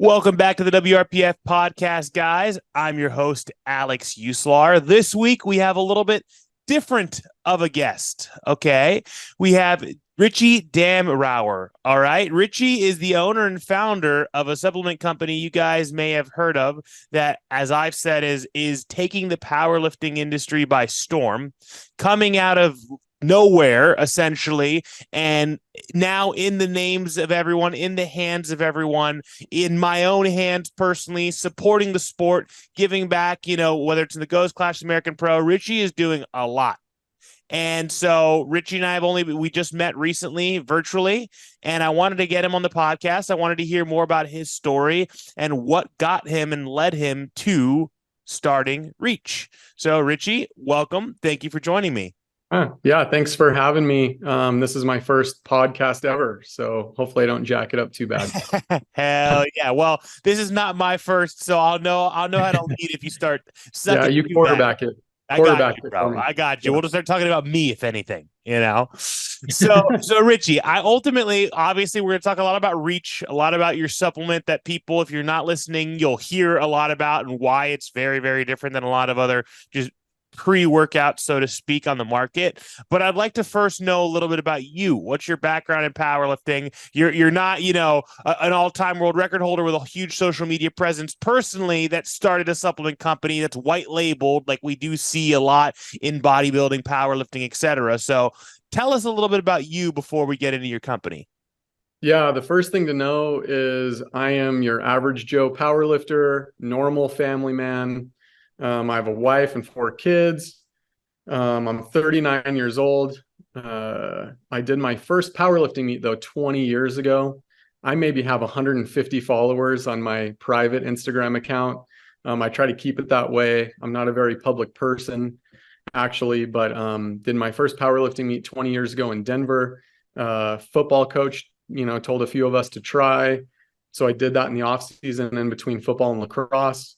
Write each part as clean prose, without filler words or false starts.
Welcome back to the WRPF podcast, guys. I'm your host, Alex Uslar. This week, we have a little bit different of a guest, okay? We have Richy Damraur, all right? Richy is the owner and founder of a supplement company you guys may have heard of that, as I've said, is taking the powerlifting industry by storm, coming out of nowhere essentially, and now in the names of everyone, in the hands of everyone, in my own hands personally, supporting the sport, giving back, whether it's in the Ghost Clash, American Pro. Richy is doing a lot. And so Richy and I we just met recently virtually, and I wanted to get him on the podcast. I wanted to hear more about his story and what got him and led him to starting Reach. So Richy, welcome. Thank you for joining me. Yeah, thanks for having me. This is my first podcast ever, so hopefully I don't jack it up too bad. Hell yeah. Well, this is not my first, so I'll know how to lead if you start Yeah, sucking you too bad. quarterback it. I got Quarterback you, it bro. for me. I got you. Yeah. We'll just start talking about me, if anything, So Richy, obviously, we're going to talk a lot about Reach, a lot about your supplement that people, if you're not listening, you'll hear a lot about and why it's very, very different than a lot of other just pre-workout, so to speak, on the market. But I'd like to first know a little bit about you. What's your background in powerlifting? You're not, an all-time world record holder with a huge social media presence personally that started a supplement company that's white labeled, like we do see a lot in bodybuilding, powerlifting, etc. So tell us a little bit about you before we get into your company. Yeah, the first thing to know is I am your average Joe powerlifter, normal family man. I have a wife and 4 kids. I'm 39 years old. I did my first powerlifting meet though 20 years ago. I maybe have 150 followers on my private Instagram account. I try to keep it that way. I'm not a very public person actually, but did my first powerlifting meet 20 years ago in Denver. Football coach, told a few of us to try. So I did that in the off season in between football and lacrosse.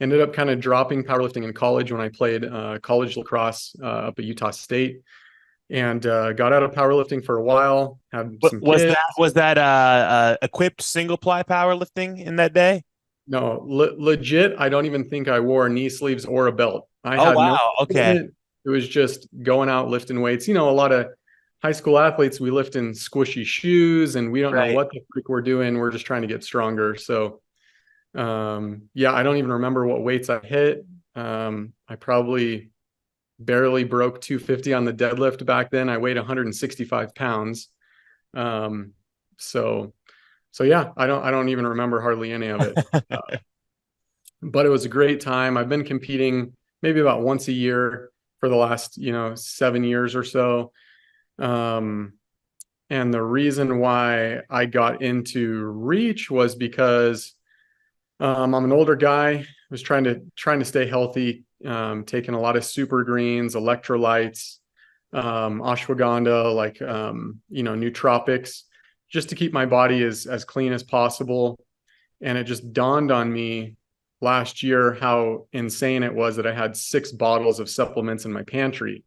Ended up kind of dropping powerlifting in college when I played college lacrosse up at Utah State, and got out of powerlifting for a while. Had some kids. Was that equipped single ply powerlifting in that day? No, legit. I don't even think I wore knee sleeves or a belt. I Oh had no wow, okay. equipment. It was just going out lifting weights. A lot of high school athletes, we lift in squishy shoes, and we don't know Right. what the freak we're doing. We're just trying to get stronger. So yeah, I don't even remember what weights I hit. I probably barely broke 250 on the deadlift back then. I weighed 165 pounds. So yeah, I don't even remember hardly any of it. But it was a great time. I've been competing maybe about once a year for the last, 7 years or so. And the reason why I got into Reach was because I'm an older guy. Was trying to stay healthy, taking a lot of super greens, electrolytes, ashwagandha, like nootropics, just to keep my body as clean as possible. And it just dawned on me last year how insane it was that I had 6 bottles of supplements in my pantry.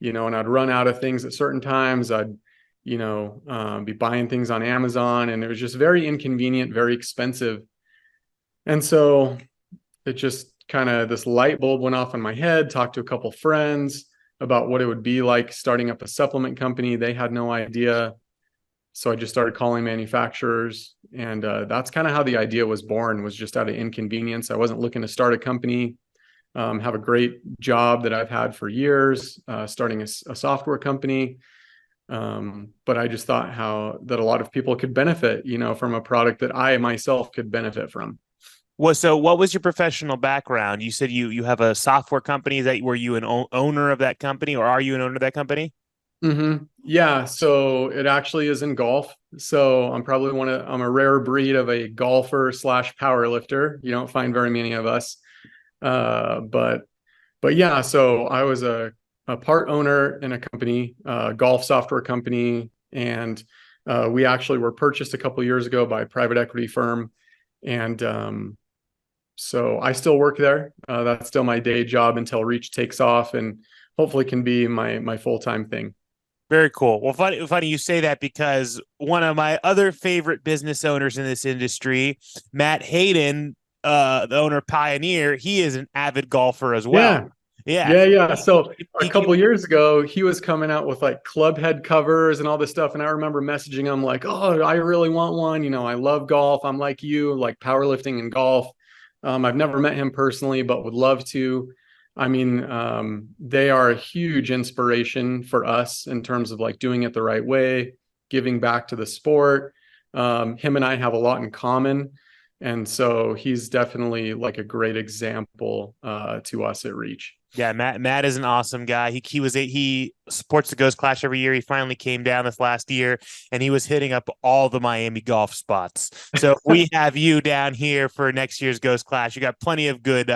And I'd run out of things at certain times. I'd be buying things on Amazon, and it was just very inconvenient, very expensive. And so it just kind of, this light bulb went off in my head. Talked to a couple friends about what it would be like starting up a supplement company. They had no idea. So I just started calling manufacturers, and that's kind of how the idea was born, was just out of inconvenience. I wasn't looking to start a company, have a great job that I've had for years, starting a software company. But I just thought that a lot of people could benefit, from a product that I myself could benefit from. So what was your professional background? You said you have a software company. Were you an owner of that company, or are you an owner of that company? Mm-hmm. Yeah, so it actually is in golf. So I'm a rare breed of a golfer / power lifter. You don't find very many of us. But yeah, so I was a part owner in a company, golf software company, and we actually were purchased a couple of years ago by a private equity firm. And so I still work there. That's still my day job until Reach takes off and hopefully can be my full-time thing. Very cool. Well, funny you say that because one of my other favorite business owners in this industry, Matt Hayden, the owner of Pioneer, he is an avid golfer as well. Yeah. Yeah. Yeah. So a He couple years ago, he was coming out with like club head covers and all this stuff. And I remember messaging him like, "Oh, I really want one. You know, I love golf. I'm like you, like powerlifting and golf." I've never met him personally, but would love to. I mean, they are a huge inspiration for us in terms of like doing it the right way, giving back to the sport. Him and I have a lot in common. And so he's definitely like a great example to us at Reach. Yeah, Matt is an awesome guy. He supports the Ghost Clash every year. He finally came down this last year, and he was hitting up all the Miami golf spots. So if we have you down here for next year's Ghost Clash, you got plenty of good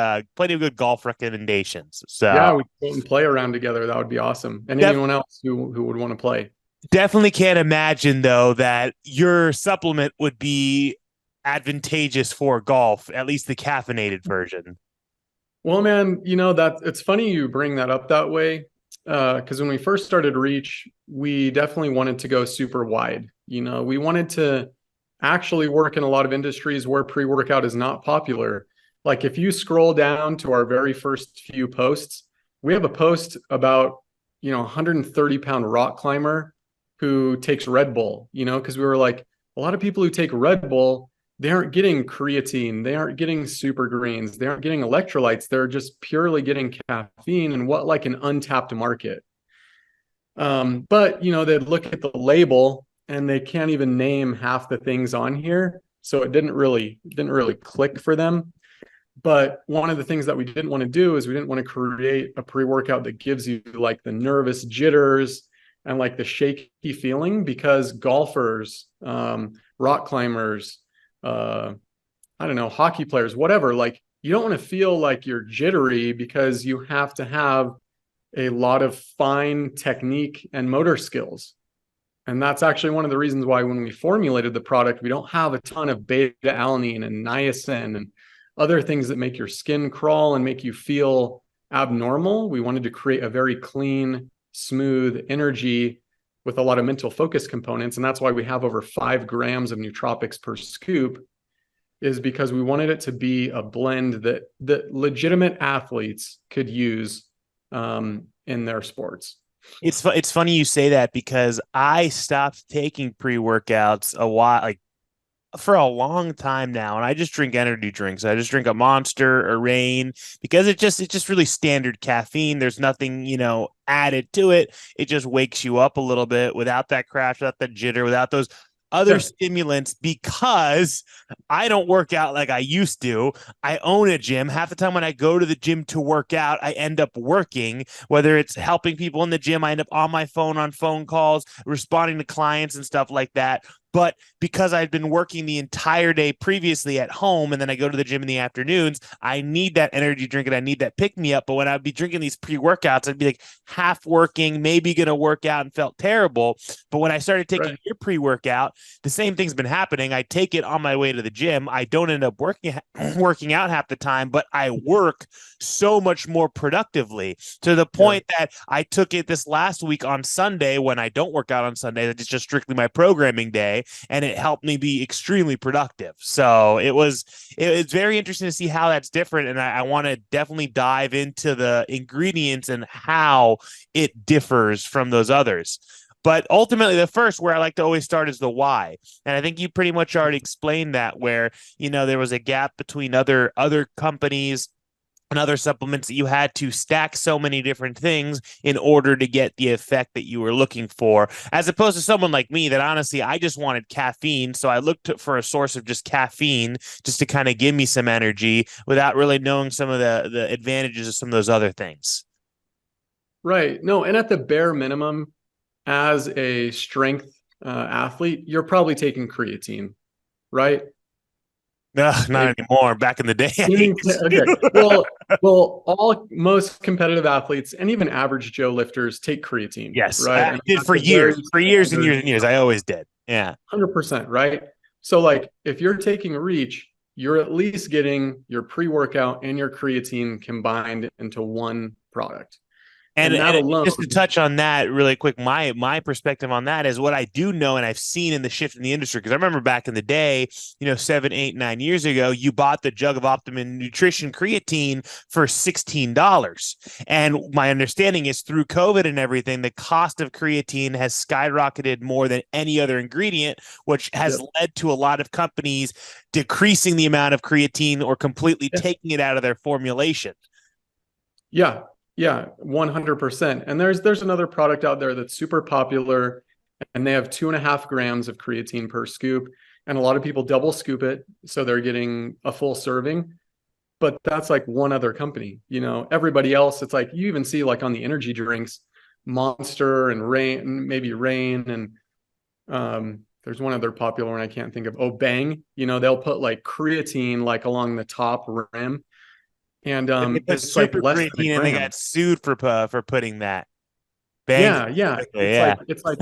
golf recommendations. So Yeah, we could go and play around together. That would be awesome. And def- anyone else who would want to play. definitely can't imagine though that your supplement would be advantageous for golf, at least the caffeinated version. Well, man, that it's funny you bring that up that way. Because when we first started Reach, we definitely wanted to go super wide. We wanted to actually work in a lot of industries where pre-workout is not popular. Like if you scroll down to our very first few posts, we have a post about, 130-pound rock climber who takes Red Bull, because we were like, a lot of people who take Red Bull, they aren't getting creatine, they aren't getting super greens, they aren't getting electrolytes, they're just purely getting caffeine and what like an untapped market. But they'd look at the label and they can't even name half the things on here. So it didn't really click for them. But one of the things that we didn't want to do is we didn't want to create a pre-workout that gives you like the nervous jitters and like the shaky feeling, because golfers, rock climbers, I don't know, hockey players, whatever, like you don't want to feel like you're jittery because you have to have a lot of fine technique and motor skills. And that's actually one of the reasons why when we formulated the product, we don't have a ton of beta alanine and niacin and other things that make your skin crawl and make you feel abnormal. We wanted to create a very clean, smooth energy with a lot of mental focus components. And that's why we have over 5 grams of nootropics per scoop, is because we wanted it to be a blend that legitimate athletes could use in their sports. It's funny you say that because I stopped taking pre-workouts a while, like for a long time now, and I just drink energy drinks. I just drink a Monster or Rain because it's just really standard caffeine. There's nothing, added to it. It just wakes you up a little bit without that crash, without the jitter, without those other stimulants, because I don't work out like I used to. I own a gym. Half the time when I go to the gym to work out, I end up working, whether it's helping people in the gym. I end up on my phone on phone calls, responding to clients and stuff like that. But because I've been working the entire day previously at home and then I go to the gym in the afternoons, I need that energy drink and I need that pick me up. But when I'd be drinking these pre-workouts, I'd be like half working, maybe going to work out and felt terrible. But when I started taking your pre-workout, the same thing's been happening. I take it on my way to the gym. I don't end up working out half the time, but I work so much more productively, to the point that I took it this last week on Sunday when I don't work out on Sunday. It's just strictly my programming day, and it helped me be extremely productive. So it's very interesting to see how that's different, and I want to definitely dive into the ingredients and how it differs from those others. But ultimately, the first where I like to always start is the why. And I think you pretty much already explained that, where, there was a gap between other companies and other supplements that you had to stack so many different things in order to get the effect that you were looking for, as opposed to someone like me that honestly, I just wanted caffeine. So I looked for a source of just caffeine just to kind of give me some energy without really knowing some of the advantages of some of those other things. Right. No, and at the bare minimum, as a strength athlete, you're probably taking creatine, right? No, not anymore. Back in the day. Okay. Well, most competitive athletes and even average Joe lifters take creatine. Yes, right. I did for years and years and years. I always did. Yeah, 100%. Right. So, like, if you're taking Reach, you're at least getting your pre-workout and your creatine combined into one product. And, And that and alone, just to touch on that really quick, my perspective on that is what I do know and I've seen in the shift in the industry. Because I remember back in the day, 7, 8, 9 years ago, you bought the jug of Optimum Nutrition creatine for $16. And my understanding is through COVID and everything, the cost of creatine has skyrocketed more than any other ingredient, which has yep. led to a lot of companies decreasing the amount of creatine or completely taking it out of their formulation. Yeah. Yeah. 100%. And there's another product out there that's super popular, and they have 2.5 grams of creatine per scoop. And a lot of people double scoop it. So they're getting a full serving. But that's like one other company. Everybody else, it's like you even see like on the energy drinks, Monster and Rain, maybe Rain, and there's one other popular one I can't think of. Oh, Bang. They'll put like creatine like along the top rim, and And they put it's like super less than a creatine and they gram. got sued for putting that. Bang. Yeah, yeah. Yeah. It's like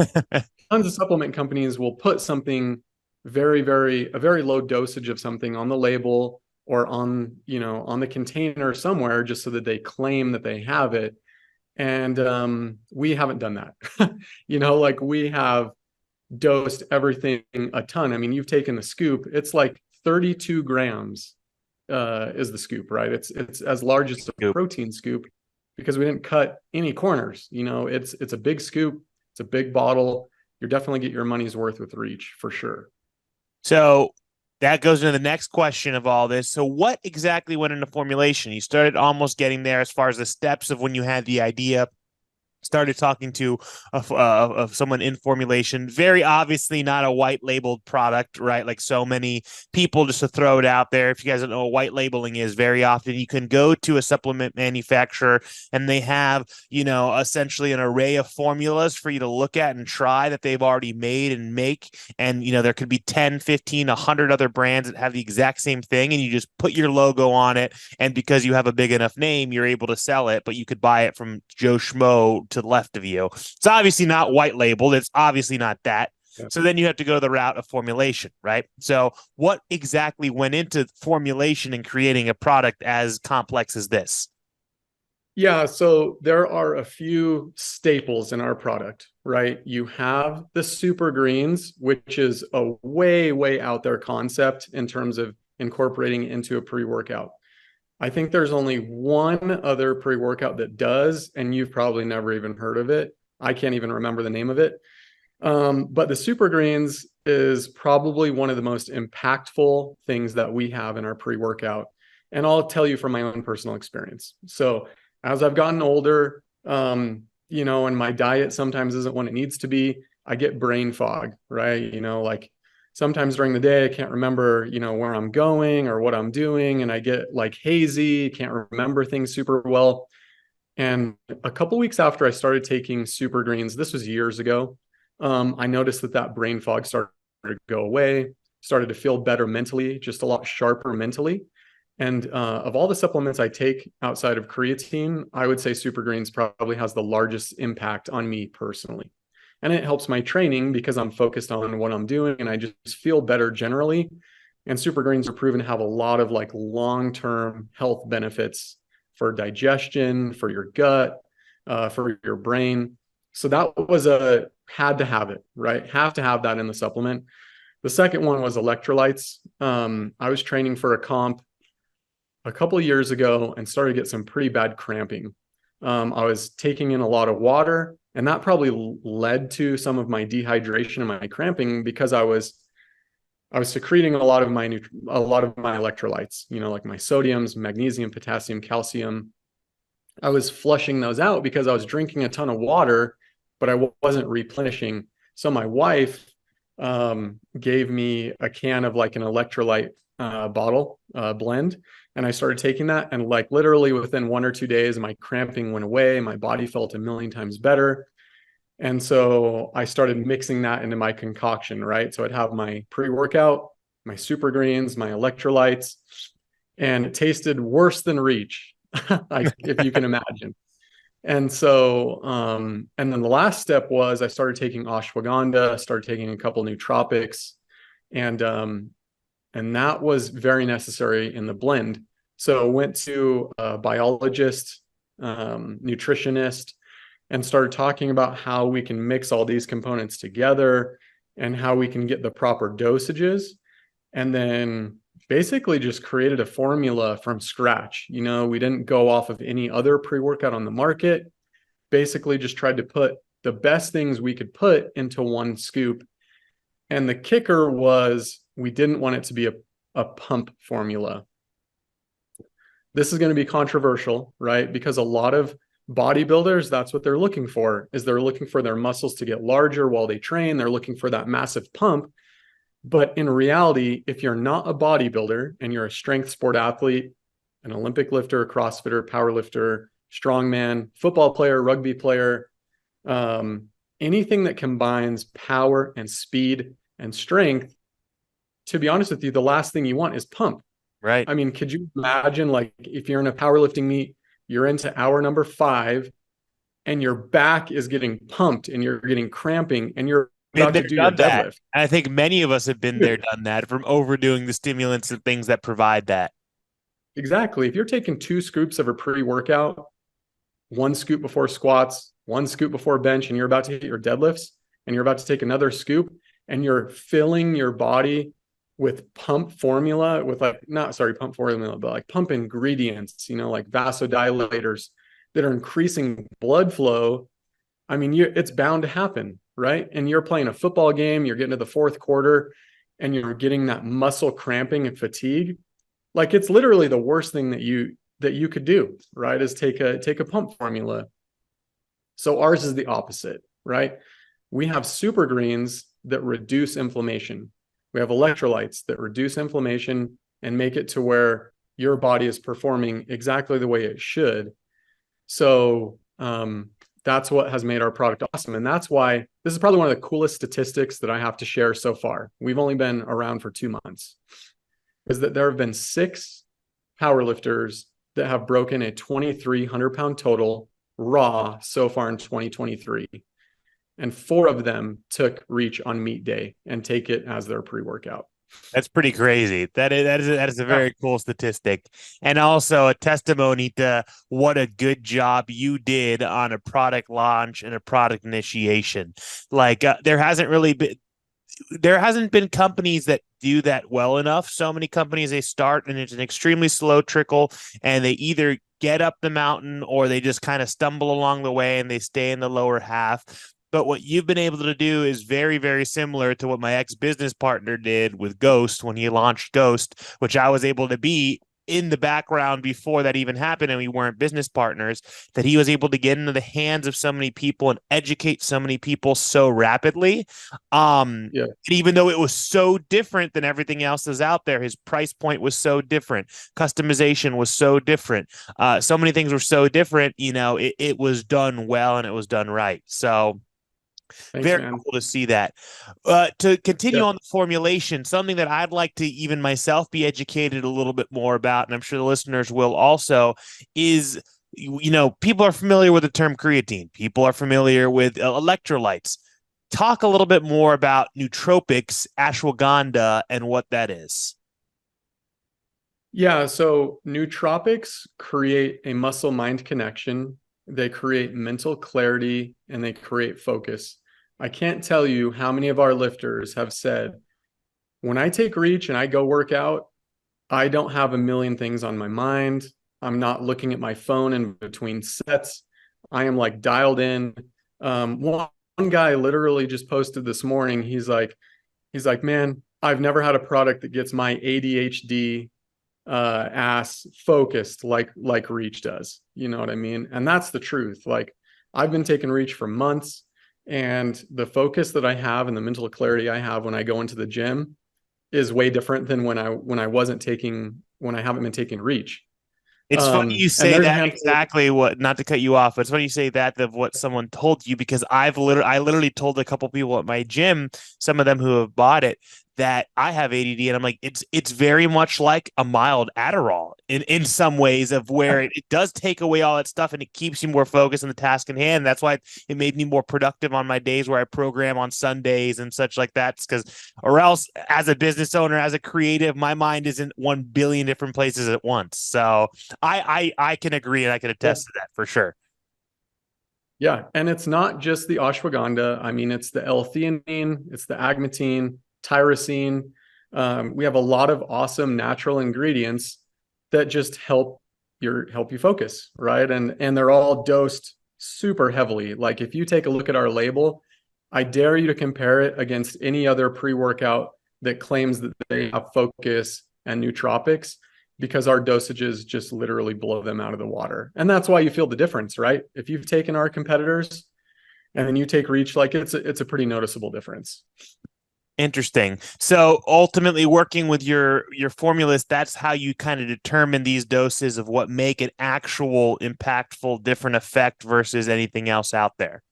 tons of supplement companies will put something a very low dosage of something on the label or on the container somewhere just so that they claim that they have it. And we haven't done that. Like we have dosed everything a ton. I mean, you've taken the scoop. It's like 32 grams is the scoop, right? It's as large as a protein scoop because we didn't cut any corners. It's a big scoop. It's a big bottle. You're definitely get your money's worth with Reach for sure. So that goes into the next question of all this. So what exactly went into formulation? You started almost getting there as far as the steps of when you had the idea, started talking to of someone in formulation, very obviously not a white labeled product, right? Like so many people, just to throw it out there, if you guys don't know what white labeling is, very often you can go to a supplement manufacturer and they have essentially an array of formulas for you to look at and try that they've already made and make, and there could be 10, 15, 100 other brands that have the exact same thing, and you just put your logo on it, and because you have a big enough name, you're able to sell it, but you could buy it from Joe Schmo to the left of you. It's obviously not white labeled. It's obviously not that. Yeah. So then you have to go the route of formulation, right? So what exactly went into formulation and creating a product as complex as this? Yeah, so there are a few staples in our product, right? You have the super greens, which is a way, way out there concept in terms of incorporating it into a pre-workout. I think there's only one other pre-workout that does, and you've probably never even heard of it. I can't even remember the name of it. But the super greens is probably one of the most impactful things that we have in our pre-workout. And I'll tell you from my own personal experience. So as I've gotten older, and my diet sometimes isn't what it needs to be, I get brain fog, right? Like sometimes during the day, I can't remember, where I'm going or what I'm doing. And I get like hazy, can't remember things super well. And a couple weeks after I started taking super greens, this was years ago, I noticed that brain fog started to go away, started to feel better mentally, just a lot sharper mentally. And of all the supplements I take outside of creatine, I would say super greens probably has the largest impact on me personally. And it helps my training because I'm focused on what I'm doing and I just feel better generally. And super greens are proven to have a lot of like long-term health benefits for digestion, for your gut, for your brain. So that was had to have it, right? Have to have that in the supplement. The second one was electrolytes. I was training for a comp a couple of years ago and started to get some pretty bad cramping. I was taking in a lot of water, and that probably led to some of my dehydration and my cramping because I was secreting a lot of my electrolytes, like my sodiums, magnesium, potassium, calcium. I was flushing those out because I was drinking a ton of water, but I wasn't replenishing. So my wife gave me a can of like an electrolyte bottle blend, and I started taking that, and like literally within 1 or 2 days, my cramping went away. My body felt a million times better. And so I started mixing that into my concoction, right? So I'd have my pre-workout, my super greens, my electrolytes, and it tasted worse than Reach, like if you can imagine. And so, and then the last step was I started taking ashwagandha, started taking a couple nootropics, and that was very necessary in the blend. So went to a biologist, nutritionist, and started talking about how we can mix all these components together and how we can get the proper dosages. And then basically just created a formula from scratch. We didn't go off of any other pre-workout on the market. Basically just tried to put the best things we could put into one scoop. And the kicker was we didn't want it to be a pump formula. This is going to be controversial, right? Because a lot of bodybuilders, that's what they're looking for, is they're looking for their muscles to get larger while they train. They're looking for that massive pump. But in reality, if you're not a bodybuilder and you're a strength sport athlete, an Olympic lifter, CrossFitter, powerlifter, strongman, football player, rugby player, anything that combines power and speed and strength, to be honest with you, the last thing you want is pump. Right. I mean, could you imagine, like, if you're in a powerlifting meet, you're into hour number 5 and your back is getting pumped and you're getting cramping and you're Been about to there, do your done that. deadlift. And I think many of us have been there, done that, from overdoing the stimulants and things that provide that. Exactly. If you're taking 2 scoops of a pre-workout, 1 scoop before squats, 1 scoop before bench, and you're about to hit your deadlifts, and you're about to take another scoop, and you're filling your body with pump formula, with pump formula, but like pump ingredients, like vasodilators that are increasing blood flow. I mean, it's bound to happen, right? And you're playing a football game, you're getting to the 4th quarter, and you're getting that muscle cramping and fatigue. Like, it's literally the worst thing that you could do, right? Is take a pump formula. So ours is the opposite, right? We have super greens that reduce inflammation. We have electrolytes that reduce inflammation and make it to where your body is performing exactly the way it should. So that's what has made our product awesome. And that's why this is probably one of the coolest statistics that I have to share so far. We've only been around for 2 months. Is that there have been 6 powerlifters that have broken a 2,300 pound total raw so far in 2023. And 4 of them took Reach on meet day and take it as their pre-workout. That's pretty crazy. That is a very cool statistic, and also a testimony to what a good job you did on a product launch and a product initiation. Like there hasn't been companies that do that well enough. So many companies, they start and it's an extremely slow trickle, and they either get up the mountain or they just kind of stumble along the way and they stay in the lower half. But what you've been able to do is very, very similar to what my ex-business partner did with Ghost when he launched Ghost, which I was able to be in the background before that even happened, and we weren't business partners, that he was able to get into the hands of so many people and educate so many people so rapidly. And even though it was so different than everything else that's out there, his price point was so different. Customization was so different. So many things were so different, it was done well and it was done right. So Thanks, very man. cool to see that. To continue on the formulation, something that I'd like to even myself be educated a little bit more about, and I'm sure the listeners will also, is, people are familiar with the term creatine. People are familiar with electrolytes. Talk a little bit more about nootropics, ashwagandha, and what that is. Yeah, so nootropics create a muscle-mind connection. They create mental clarity and they create focus. I can't tell you how many of our lifters have said, when I take Reach and I go work out, I don't have a million things on my mind. I'm not looking at my phone in between sets. I am like dialed in. One guy literally just posted this morning. He's like, man, I've never had a product that gets my ADHD ass focused like Reach does. You know what I mean? And that's the truth. Like, I've been taking Reach for months, and the focus that I have and the mental clarity I have when I go into the gym is way different than when I haven't been taking Reach. It's funny you say that exactly what, not to cut you off, but it's funny you say that of what someone told you, because I literally told a couple people at my gym, some of them who have bought it, that I have ADD, and I'm like, it's very much like a mild Adderall in some ways, of where it does take away all that stuff and it keeps you more focused on the task in hand. That's why it made me more productive on my days where I program on Sundays and such like that. Because, or else, as a business owner, as a creative, my mind is in 1 billion different places at once. So I can agree and I can attest to that for sure. Yeah. And it's not just the ashwagandha. I mean, it's the L-theanine, it's the agmatine, tyrosine. We have a lot of awesome natural ingredients that just help you focus, right? And they're all dosed super heavily. Like if you take a look at our label, I dare you to compare it against any other pre-workout that claims that they have focus and nootropics, because our dosages just literally blow them out of the water. And that's why you feel the difference, right? If you've taken our competitors and then you take Reach, like it's a pretty noticeable difference. Interesting. So ultimately working with your formulas, that's how you kind of determine these doses of what make an actual impactful different effect versus anything else out there.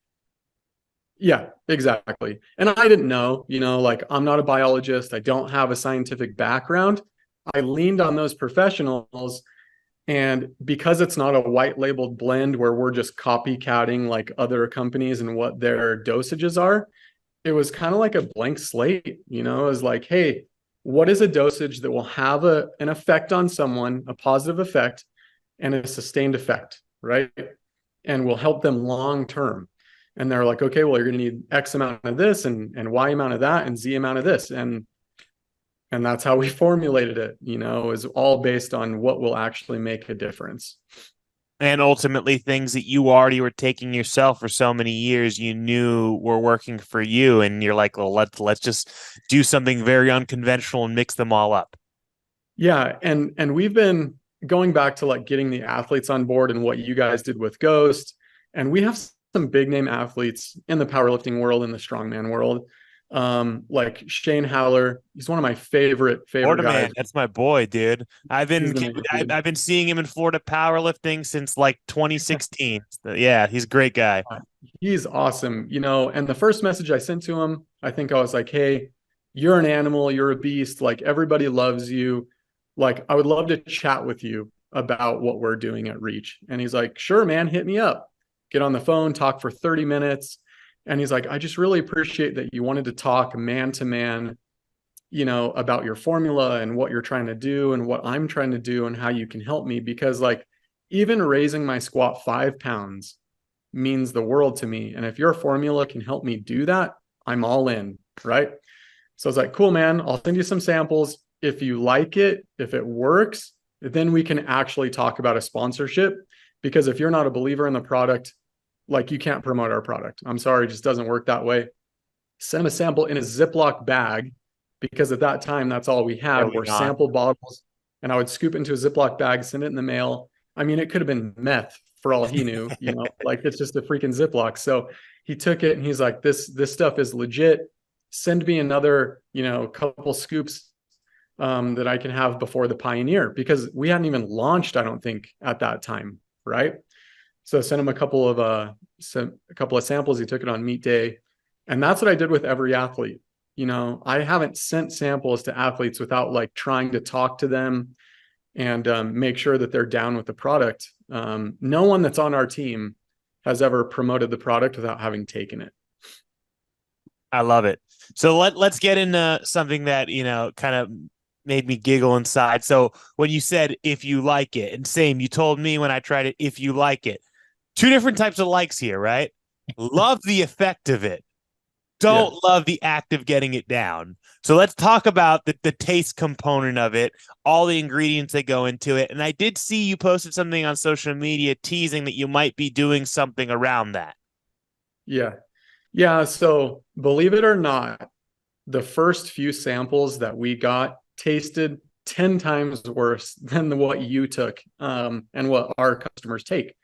Yeah, exactly. And I didn't know, like I'm not a biologist. I don't have a scientific background. I leaned on those professionals. And because it's not a white labeled blend where we're just copycatting like other companies and what their dosages are, it was kind of like a blank slate. It was like, hey, what is a dosage that will have an effect on someone, a positive effect and a sustained effect, right? And will help them long term. And they're like, okay, well, you're going to need X amount of this and Y amount of that and Z amount of this. And that's how we formulated it, is all based on what will actually make a difference. And ultimately things that you already were taking yourself for so many years, you knew were working for you. And you're like, well, let's just do something very unconventional and mix them all up. Yeah. And we've been going back to like getting the athletes on board and what you guys did with Ghost. And we have some big name athletes in the powerlifting world, in the strongman world. Like Shane Howler, he's one of my favorite Florida guys. man, that's my boy, dude. I've He's been the man, dude. I've been seeing him in Florida powerlifting since like 2016. Yeah, he's a great guy. He's awesome, and the first message I sent to him, I think I was like, hey, you're an animal, you're a beast, like everybody loves you. Like I would love to chat with you about what we're doing at Reach. And he's like, sure, man, hit me up. Get on the phone, talk for 30 minutes. And he's like, I just really appreciate that you wanted to talk man to man, about your formula and what you're trying to do and what I'm trying to do and how you can help me. Because like even raising my squat 5 pounds means the world to me. And if your formula can help me do that, I'm all in, right? So I was like, cool, man, I'll send you some samples. If you like it, if it works, then we can actually talk about a sponsorship. Because if you're not a believer in the product, like you can't promote our product. I'm sorry, it just doesn't work that way. Send them a sample in a Ziploc bag, because at that time, that's all we had were sample bottles. And I would scoop into a Ziploc bag, send it in the mail. I mean, it could have been meth for all he knew, like it's just a freaking Ziploc. So he took it and he's like, this stuff is legit. Send me another, couple scoops that I can have before the Pioneer, because we hadn't even launched, I don't think, at that time, right? So I sent him a couple of samples. He took it on meet day. And that's what I did with every athlete. I haven't sent samples to athletes without like trying to talk to them and make sure that they're down with the product. No one that's on our team has ever promoted the product without having taken it. I love it. So let's get into something that, kind of made me giggle inside. So when you said, if you like it, and same, you told me when I tried it, if you like it, two different types of likes here, right? Love the effect of it. Don't love the act of getting it down. So let's talk about the taste component of it, all the ingredients that go into it. And I did see you posted something on social media teasing that you might be doing something around that. Yeah. Yeah. So believe it or not, the first few samples that we got tasted 10 times worse than what you took and what our customers take.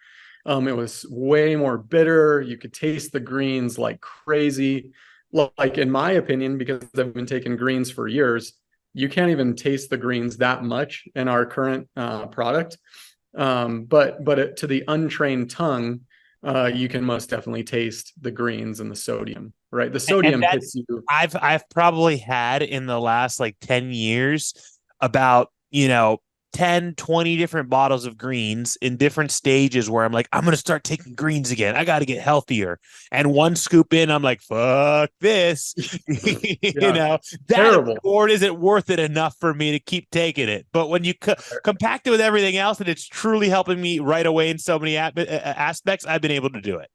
It was way more bitter. You could taste the greens like crazy. Like in my opinion, because I've been taking greens for years, you can't even taste the greens that much in our current product. But to the untrained tongue, you can most definitely taste the greens and the sodium, right? The And sodium hits that's you. I've probably had in the last like 10 years about, 10, 20 different bottles of greens in different stages where I'm like, I'm going to start taking greens again. I got to get healthier. And one scoop in, I'm like, fuck this. Yeah, That terrible. reward isn't worth it enough for me to keep taking it. But when you compact it with everything else and it's truly helping me right away in so many aspects, I've been able to do it.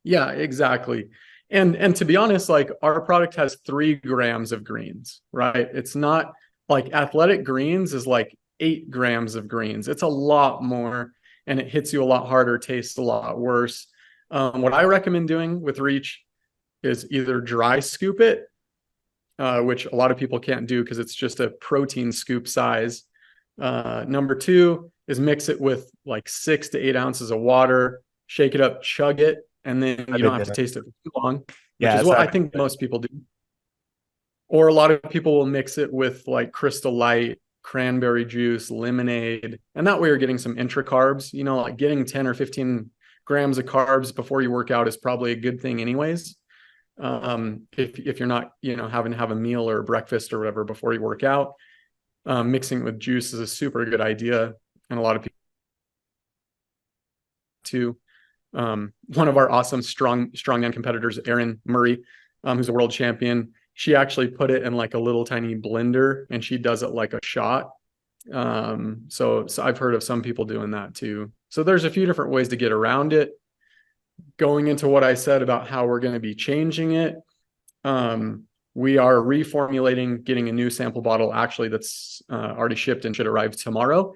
Yeah, exactly. And to be honest, like our product has 3 grams of greens, right? It's not like athletic greens is like 8 grams of greens. It's a lot more and it hits you a lot harder, tastes a lot worse. What I recommend doing with Reach is either dry scoop it, which a lot of people can't do because it's just a protein scoop size. Number two is mix it with like 6 to 8 ounces of water, shake it up, chug it, and then I've you been don't have to doing. taste it for too long, which Yeah, is that's what what I I've been think doing. most people do. Or a lot of people will mix it with like Crystal Light, cranberry juice, lemonade, and that way you're getting some intra carbs. You know, like getting 10 or 15 grams of carbs before you work out is probably a good thing, anyways. If you're not, having to have a meal or a breakfast or whatever before you work out, mixing with juice is a super good idea, and a lot of people too. One of our awesome strongman competitors, Erin Murray, who's a world champion, she actually put it in like a little tiny blender and she does it like a shot. So I've heard of some people doing that too. So there's a few different ways to get around it. Going into what I said about how we're going to be changing it, we are reformulating, getting a new sample bottle actually that's already shipped and should arrive tomorrow,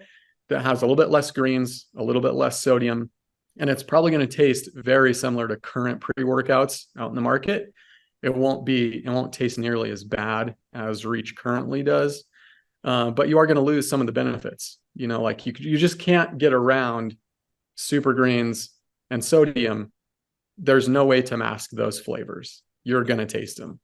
that has a little bit less greens, a little bit less sodium, and it's probably going to taste very similar to current pre-workouts out in the market. It won't taste nearly as bad as Reach currently does, but you are going to lose some of the benefits. Like you just can't get around super greens and sodium. There's no way to mask those flavors. You're going to taste them.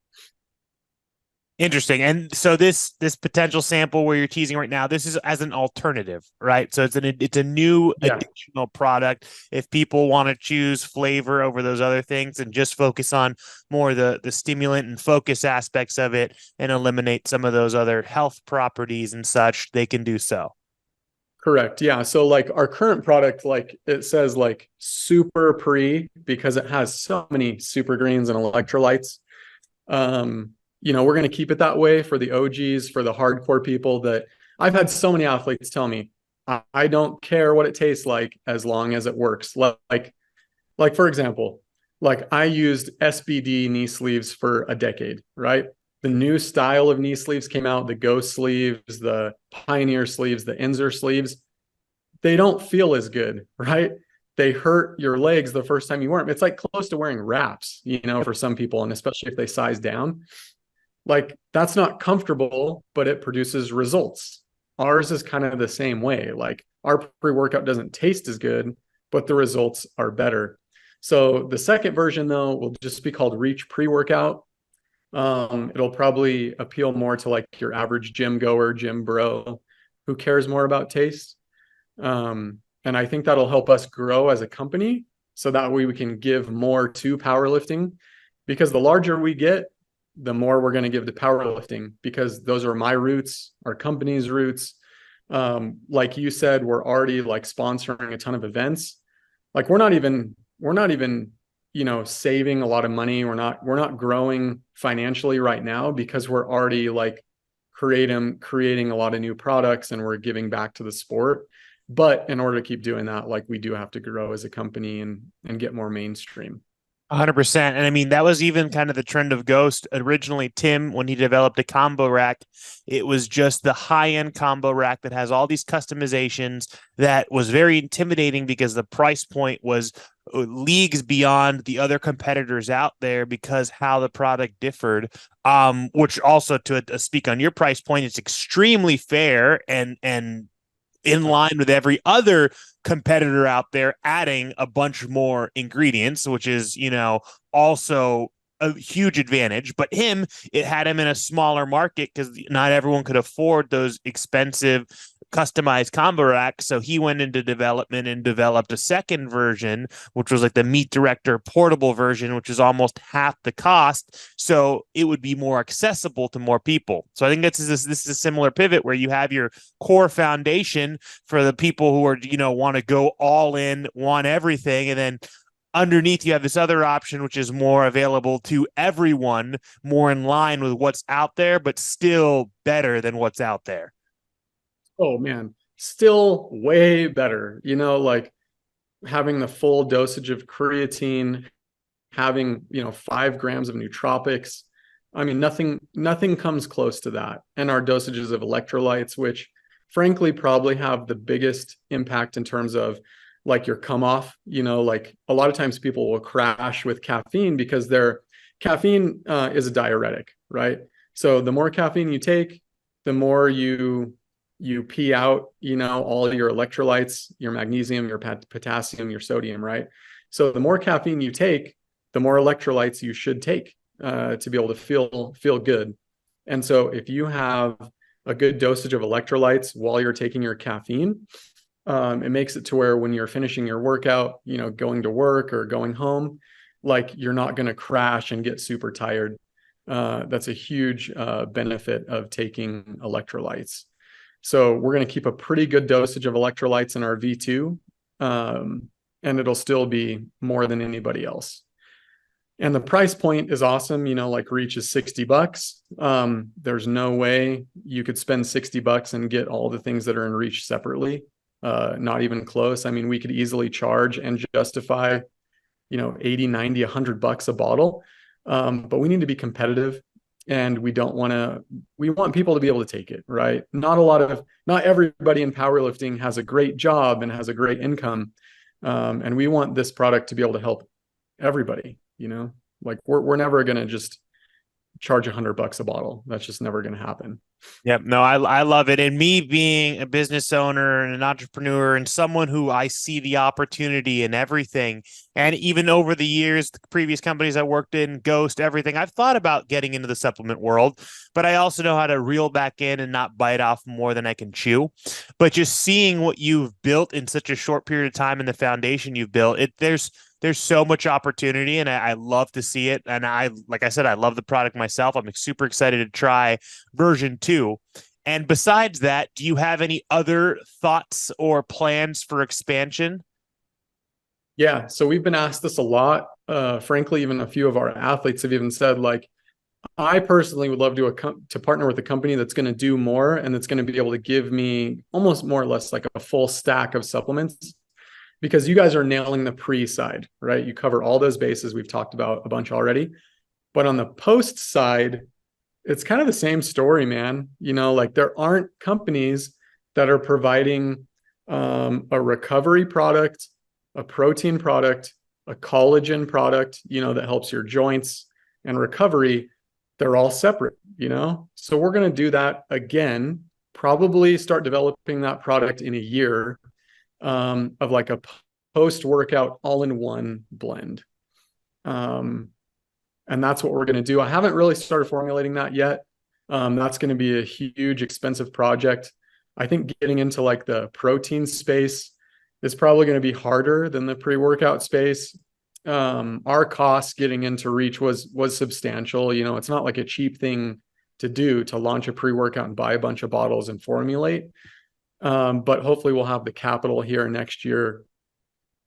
Interesting. And so this potential sample where you're teasing right now, this is as an alternative, right? So it's a new Yeah. additional product. If people want to choose flavor over those other things and just focus on more the stimulant and focus aspects of it and eliminate some of those other health properties and such, they can do so. Correct. Yeah. So like our current product, like it says like super pre because it has so many super greens and electrolytes. We're going to keep it that way for the OGs, for the hardcore people. That I've had so many athletes tell me, I don't care what it tastes like as long as it works. Like for example, like I used SBD knee sleeves for a decade, right? The new style of knee sleeves came out, the Ghost sleeves, the Pioneer sleeves, the Inzer sleeves. They don't feel as good, right? They hurt your legs the first time you wear them. It's like close to wearing wraps, for some people, and especially if they size down. Like that's not comfortable, but it produces results. Ours is kind of the same way. Like our pre-workout doesn't taste as good, but the results are better. So the second version though will just be called Reach Pre-Workout. It'll probably appeal more to like your average gym goer, gym bro, who cares more about taste. And I think that'll help us grow as a company so that way we can give more to powerlifting, because the larger we get, the more we're going to give to powerlifting, because those are my roots, our company's roots. Like you said, we're already like sponsoring a ton of events. Like we're not even saving a lot of money. We're not growing financially right now because we're already like creating a lot of new products and we're giving back to the sport. But in order to keep doing that, like we do have to grow as a company and get more mainstream. 100%. And I mean, that was even kind of the trend of Ghost. Originally, Tim, when he developed a combo rack, it was just the high end combo rack that has all these customizations that was very intimidating because the price point was leagues beyond the other competitors out there because how the product differed. Which also to speak on your price point, it's extremely fair and in line with every other competitor out there, adding a bunch more ingredients, which is, also a huge advantage. But it had him in a smaller market because not everyone could afford those expensive customized combo racks. So he went into development and developed a second version, which was like the Meat Director portable version, which is almost half the cost. So it would be more accessible to more people. So I think this is a similar pivot where you have your core foundation for the people who are, want to go all in, want everything. And then underneath you have this other option, which is more available to everyone, more in line with what's out there, but still better than what's out there. Oh man, still way better. Like having the full dosage of creatine, having, 5 grams of nootropics. I mean, nothing comes close to that. And our dosages of electrolytes, which frankly probably have the biggest impact in terms of like your come off, like a lot of times people will crash with caffeine because their caffeine is a diuretic, right? So the more caffeine you take, the more you pee out, all your electrolytes, your magnesium, your potassium, your sodium, right? So the more caffeine you take, the more electrolytes you should take to be able to feel good. And so if you have a good dosage of electrolytes while you're taking your caffeine, it makes it to where when you're finishing your workout, going to work or going home, like you're not going to crash and get super tired. That's a huge benefit of taking electrolytes. So we're going to keep a pretty good dosage of electrolytes in our V2, and it'll still be more than anybody else. And the price point is awesome. Like Reach is $60. There's no way you could spend $60 and get all the things that are in Reach separately. Not even close. I mean, we could easily charge and justify, 80, 90, $100 a bottle. But we need to be competitive, and we want people to be able to take it, right? Not everybody in powerlifting has a great job and has a great income. And we want this product to be able to help everybody, like we're never going to just charge $100 a bottle. That's just never going to happen. Yep. No, I love it. And me being a business owner and an entrepreneur and someone who I see the opportunity in everything. And even over the years, the previous companies I worked in, Ghost, everything, I've thought about getting into the supplement world, but I also know how to reel back in and not bite off more than I can chew. But just seeing what you've built in such a short period of time and the foundation you've built, there's so much opportunity, and I love to see it. And like I said, I love the product myself. I'm super excited to try version 2. And besides that, do you have any other thoughts or plans for expansion? Yeah. So we've been asked this a lot. Frankly, even a few of our athletes have even said, like, I personally would love to partner with a company that's going to do more and that's going to be able to give me almost more or less like a full stack of supplements, because you guys are nailing the pre side, right? You cover all those bases we've talked about a bunch already. But on the post side, it's kind of the same story, man. Like there aren't companies that are providing a recovery product, a protein product, a collagen product, that helps your joints and recovery. They're all separate, So we're going to do that again, probably start developing that product in a year, of like a post-workout all-in-one blend. And that's what we're going to do. I haven't really started formulating that yet. That's going to be a huge, expensive project. I think getting into like the protein space is probably going to be harder than the pre-workout space. Our cost getting into Reach was substantial. It's not like a cheap thing to do, to launch a pre-workout and buy a bunch of bottles and formulate. But hopefully we'll have the capital here next year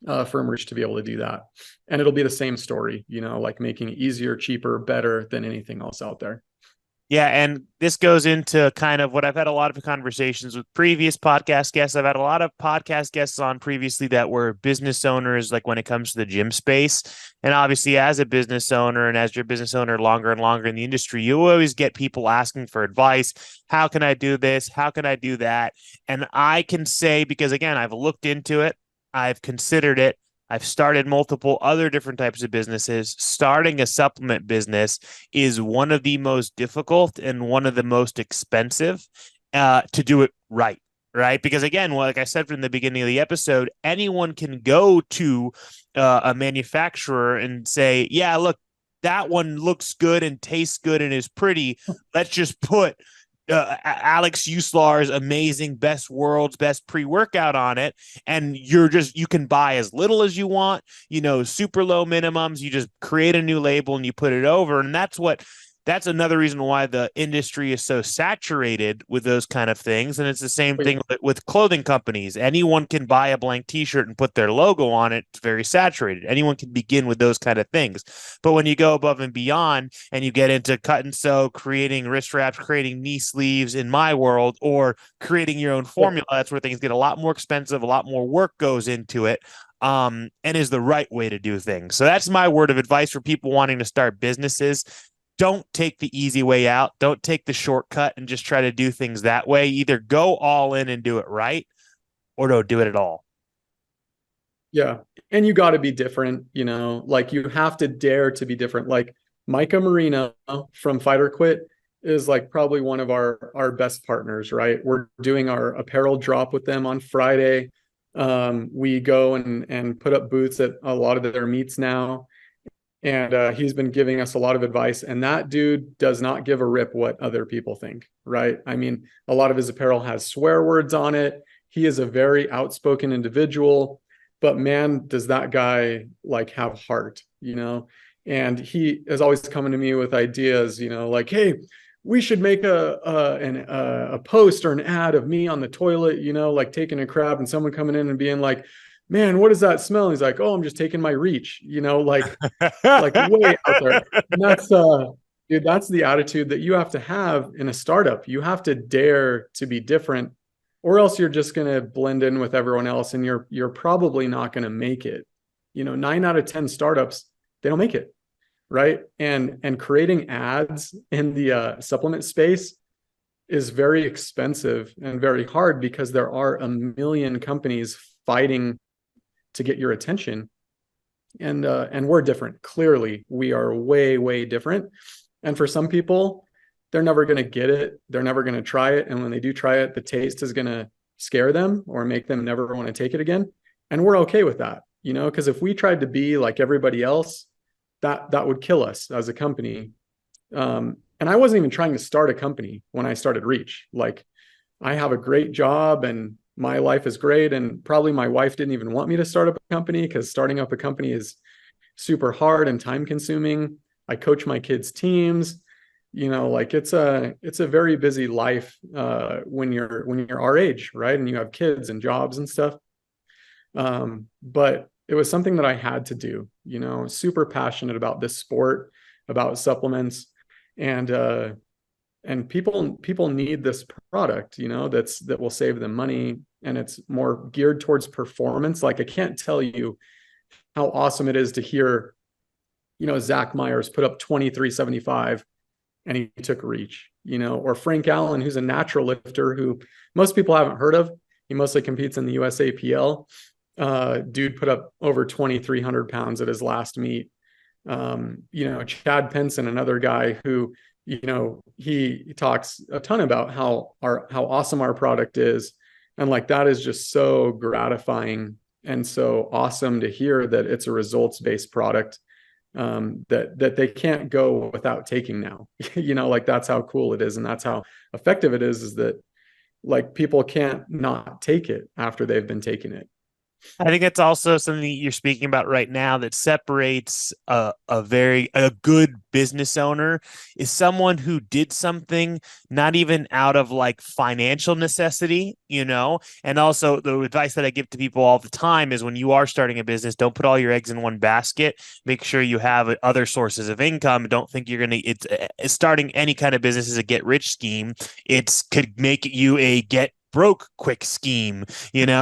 for Reach to be able to do that. And it'll be the same story, like making it easier, cheaper, better than anything else out there. Yeah, and this goes into kind of what I've had a lot of conversations with previous podcast guests. I've had a lot of podcast guests on previously that were business owners, like when it comes to the gym space. And obviously, as a business owner and as your business owner longer and longer in the industry, you always get people asking for advice. How can I do this? How can I do that? And I can say, because again, I've looked into it, I've considered it, I've started multiple other different types of businesses. Starting a supplement business is one of the most difficult and one of the most expensive to do it right. Right. Because again, like I said from the beginning of the episode, anyone can go to a manufacturer and say, yeah, look, that one looks good and tastes good and is pretty. Let's just put Alex Uslar's amazing best world's best pre-workout on it, and you can buy as little as you want, super low minimums. You just create a new label and you put it over, and that's another reason why the industry is so saturated with those kind of things. And it's the same thing with clothing companies. Anyone can buy a blank t-shirt and put their logo on it. It's very saturated. Anyone can begin with those kind of things. But when you go above and beyond and you get into cut and sew, creating wrist wraps, creating knee sleeves in my world, or creating your own formula, that's where things get a lot more expensive, a lot more work goes into it. and is the right way to do things. So that's my word of advice for people wanting to start businesses. Don't take the easy way out. Don't take the shortcut and just try to do things that way. Either go all in and do it right, or don't do it at all. Yeah. And you got to be different, like you have to dare to be different. Like Micah Marino from Fight or Quit is like probably one of our best partners, right? We're doing our apparel drop with them on Friday. We go and put up booths at a lot of their meets now. And he's been giving us a lot of advice. And that dude does not give a rip what other people think, right? I mean, a lot of his apparel has swear words on it. He is a very outspoken individual, but man, does that guy like have heart, And he is always coming to me with ideas, like, hey, we should make a post or an ad of me on the toilet, like taking a crap and someone coming in and being like, man, what does that smell? And he's like, oh, I'm just taking my reach, like way out there. And that's dude, that's the attitude that you have to have in a startup. You have to dare to be different, or else you're just going to blend in with everyone else and you're probably not going to make it. 9 out of 10 startups, they don't make it. Right. And creating ads in the supplement space is very expensive and very hard because there are a million companies fighting to get your attention. And we're different. Clearly, we are way, way different. And for some people, they're never going to get it. They're never going to try it. And when they do try it, the taste is going to scare them or make them never want to take it again. And we're okay with that, because if we tried to be like everybody else, that would kill us as a company. And I wasn't even trying to start a company when I started Reach. Like, I have a great job and my life is great. And probably my wife didn't even want me to start up a company because starting up a company is super hard and time consuming. I coach my kids' teams, like it's a very busy life when you're our age, right? And you have kids and jobs and stuff. But it was something that I had to do, super passionate about this sport, about supplements, and people need this product, that will save them money, and it's more geared towards performance. Like, I can't tell you how awesome it is to hear, Zach Myers put up 2375 and he took Reach, or Frank Allen, who's a natural lifter who most people haven't heard of. He mostly competes in the USAPL. Dude put up over 2,300 pounds at his last meet. Chad Penson, another guy who, he talks a ton about how awesome our product is. And like, that is just so gratifying and so awesome to hear that it's a results-based product, that they can't go without taking now. Like, that's how cool it is. And that's how effective it is that like people can't not take it after they've been taking it. I think it's also something you're speaking about right now that separates a good business owner is someone who did something not even out of like financial necessity, and also the advice that I give to people all the time is when you are starting a business, don't put all your eggs in one basket. Make sure you have other sources of income. Don't think you're going to, it's starting any kind of business is a get rich scheme. Could make you a get broke quick scheme,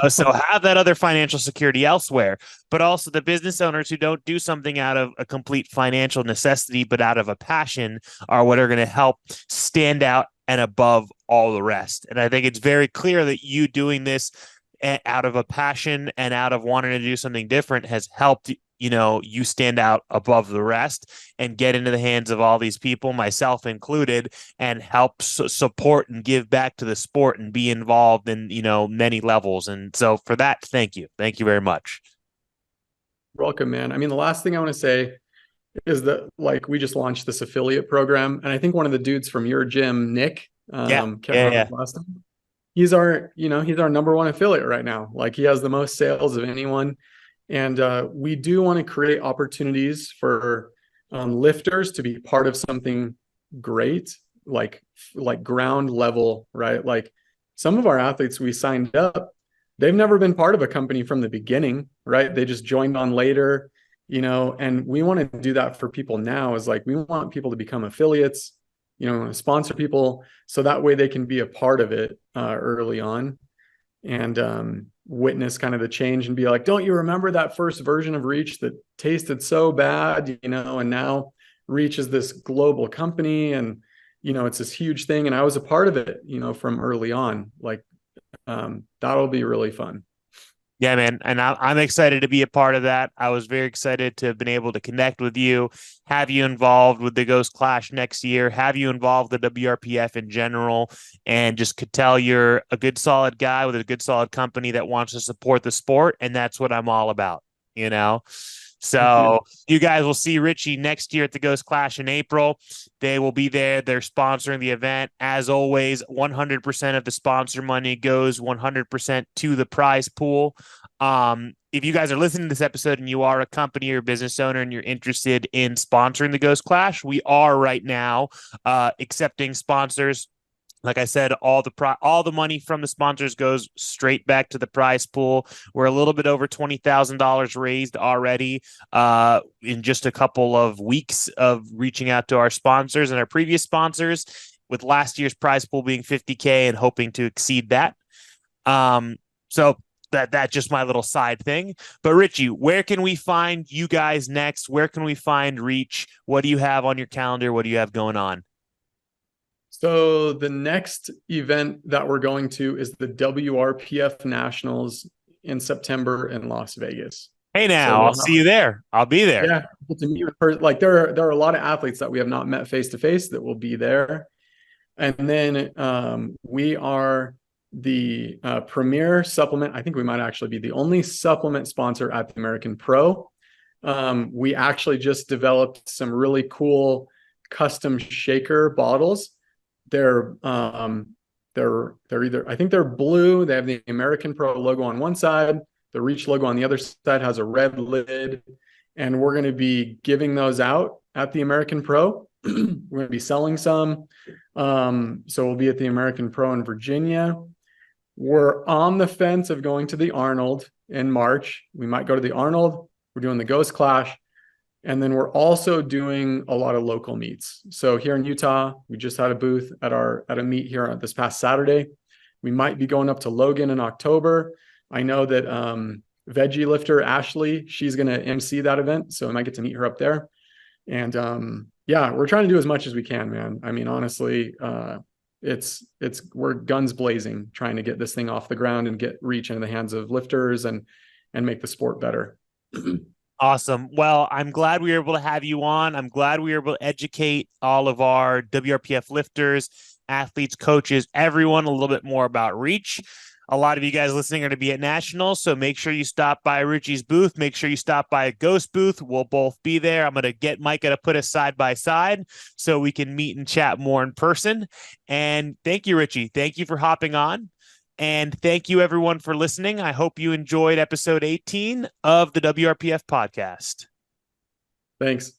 so have that other financial security elsewhere. But also the business owners who don't do something out of a complete financial necessity but out of a passion are what are going to help stand out and above all the rest. And I think it's very clear that you doing this out of a passion and out of wanting to do something different has helped you stand out above the rest and get into the hands of all these people, myself included, and help support and give back to the sport and be involved in, many levels. And so for that, thank you. Thank you very much. You're welcome, man. I mean, the last thing I want to say is that like we just launched this affiliate program. And I think one of the dudes from your gym, Nick, can't remember his last name. He's our number one affiliate right now. Like, he has the most sales of anyone. And we do want to create opportunities for lifters to be part of something great, like ground level, right? Like, some of our athletes we signed up, they've never been part of a company from the beginning, right? They just joined on later, and we want to do that for people now. Is like, we want people to become affiliates, sponsor people, so that way they can be a part of it early on. and witness kind of the change and be like, don't you remember that first version of Reach that tasted so bad, and now Reach is this global company, and it's this huge thing, and I was a part of it, from early on. Like, that'll be really fun. Yeah, man. And I'm excited to be a part of that. I was very excited to have been able to connect with you, have you involved with the Ghost Clash next year, have you involved with the WRPF in general, and just could tell you're a good, solid guy with a good, solid company that wants to support the sport. And that's what I'm all about, you know? Thank you. So you guys will see Richy next year at the Ghost Clash in April. They will be there. They're sponsoring the event. As always, 100% of the sponsor money goes 100% to the prize pool. If you guys are listening to this episode and you are a company or business owner and you're interested in sponsoring the Ghost Clash, we are right now accepting sponsors. Like I said, all the money from the sponsors goes straight back to the prize pool. We're a little bit over $20,000 raised already in just a couple of weeks of reaching out to our sponsors and our previous sponsors, with last year's prize pool being $50K and hoping to exceed that. So that's just my little side thing. But Richy, where can we find you guys next? Where can we find Reach? What do you have on your calendar? What do you have going on? So the next event that we're going to is the WRPF Nationals in September in Las Vegas. Hey, now So I'll see you there. I'll be there. Yeah, to meet like there are a lot of athletes that we have not met face to face that will be there, and then we are the premier supplement. I think we might actually be the only supplement sponsor at the American Pro. We actually just developed some really cool custom shaker bottles. They're either, I think they're blue. They have the American Pro logo on one side. The Reach logo on the other side has a red lid. And we're going to be giving those out at the American Pro. We're going to be selling some. So we'll be at the American Pro in Virginia. We're on the fence of going to the Arnold in March. We might go to the Arnold. We're doing the Ghost Clash. And then we're also doing a lot of local meets. So here in Utah, we just had a booth at a meet here this past Saturday. We might be going up to Logan in October. I know that veggie lifter Ashley, she's going to MC that event, so I might get to meet her up there. And yeah, we're trying to do as much as we can, man. I mean, honestly, we're guns blazing trying to get this thing off the ground and get Reach into the hands of lifters and make the sport better. Awesome. Well, I'm glad we were able to have you on. I'm glad we were able to educate all of our WRPF lifters, athletes, coaches, everyone a little bit more about Reach. A lot of you guys listening are going to be at Nationals, so make sure you stop by Richy's booth. Make sure you stop by a Ghost booth. We'll both be there. I'm going to get Micah to put us side by side so we can meet and chat more in person. And thank you, Richy. Thank you for hopping on. And thank you, everyone, for listening. I hope you enjoyed episode 18 of the WRPF podcast. Thanks.